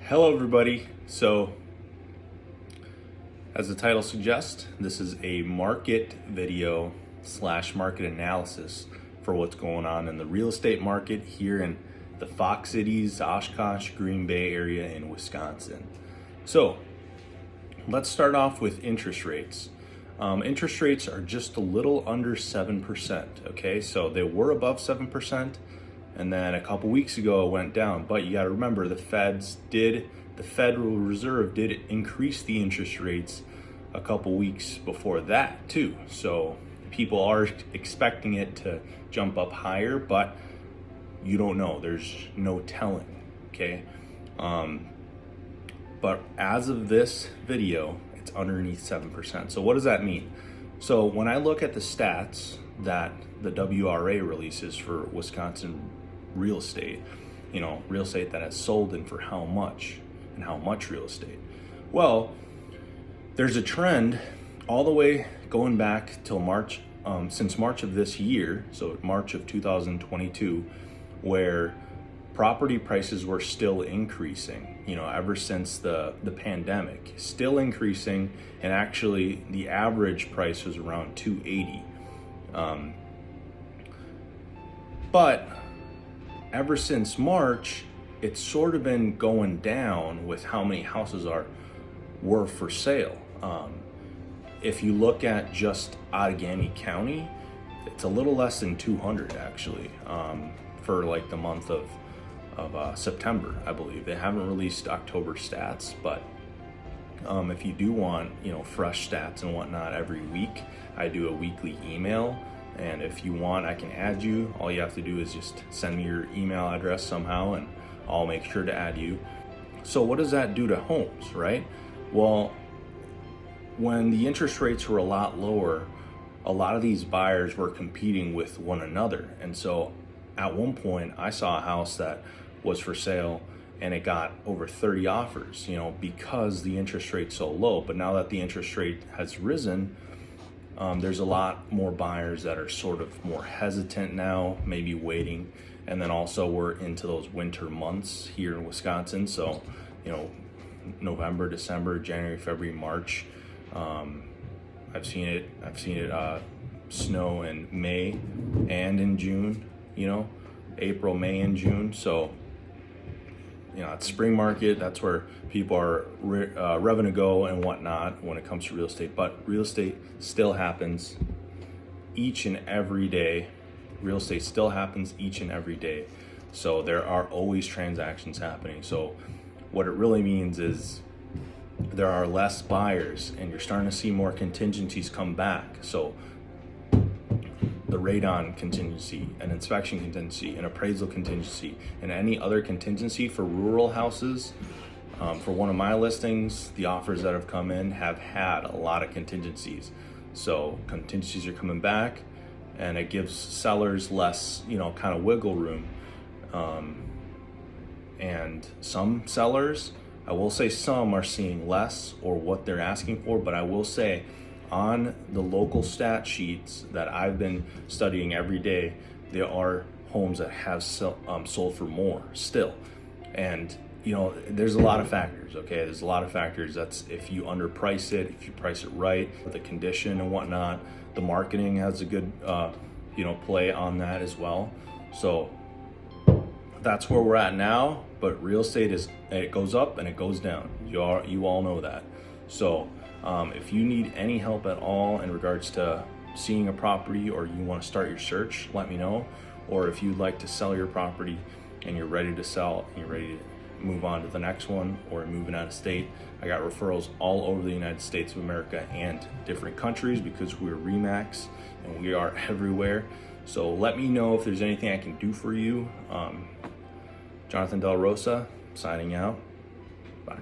Hello everybody. So as the title suggests, this is a market video / market analysis for what's going on in the real estate market here in the Fox Cities, Oshkosh, Green Bay area in Wisconsin. So let's start off with interest rates. Interest rates are just a little under 7%, okay? So they were above 7%, and then a couple weeks ago it went down. But you gotta remember, the Federal Reserve did increase the interest rates a couple weeks before that too. So people are expecting it to jump up higher, but you don't know, there's no telling, okay? But as of this video, it's underneath 7%. So what does that mean? So when I look at the stats that the WRA releases for Wisconsin real estate, real estate that has sold and for how much, and how much real estate. Well, there's a trend all the way going back till March, since March of this year, so March of 2022, where property prices were still increasing, ever since the pandemic, still increasing, and actually the average price was around 280. But ever since March, it's sort of been going down with how many houses were for sale. If you look at just Outagamie County, it's a little less than 200 actually, for like the month of September, I believe. They haven't released October stats, but if you do want, fresh stats and whatnot every week, I do a weekly email. And if you want, I can add you. All you have to do is just send me your email address somehow, and I'll make sure to add you. So what does that do to homes, right? Well, when the interest rates were a lot lower, a lot of these buyers were competing with one another. And so at one point, I saw a house that was for sale and it got over 30 offers, because the interest rate's so low. But now that the interest rate has risen, there's a lot more buyers that are sort of more hesitant now, maybe waiting. And then also we're into those winter months here in Wisconsin. So, November, December, January, February, March. I've seen it snow in May and in June, April, May, and June. So, it's spring market. That's where people are revving to go and whatnot when it comes to real estate. But real estate still happens each and every day. Real estate still happens each and every day. So there are always transactions happening. So what it really means is there are less buyers and you're starting to see more contingencies come back. So the radon contingency, an inspection contingency, an appraisal contingency, and any other contingency for rural houses. For one of my listings, the offers that have come in have had a lot of contingencies. So contingencies are coming back, and it gives sellers less, kind of wiggle room. And some sellers, I will say some are seeing less or what they're asking for, but I will say on the local stat sheets that I've been studying every day, there are homes that have sold for more still. And there's a lot of factors, okay? There's a lot of factors. That's if you underprice it, if you price it right, the condition and whatnot. The marketing has a good, play on that as well. So that's where we're at now. But real estate it goes up and it goes down. You all know that. So if you need any help at all in regards to seeing a property, or you want to start your search, let me know. Or if you'd like to sell your property and you're ready to sell and you're ready to move on to the next one, or moving out of state, I got referrals all over the United States of America and different countries, because we're RE/MAX and we are everywhere. So let me know if there's anything I can do for you. Jonathan Del Rosa signing out. Bye.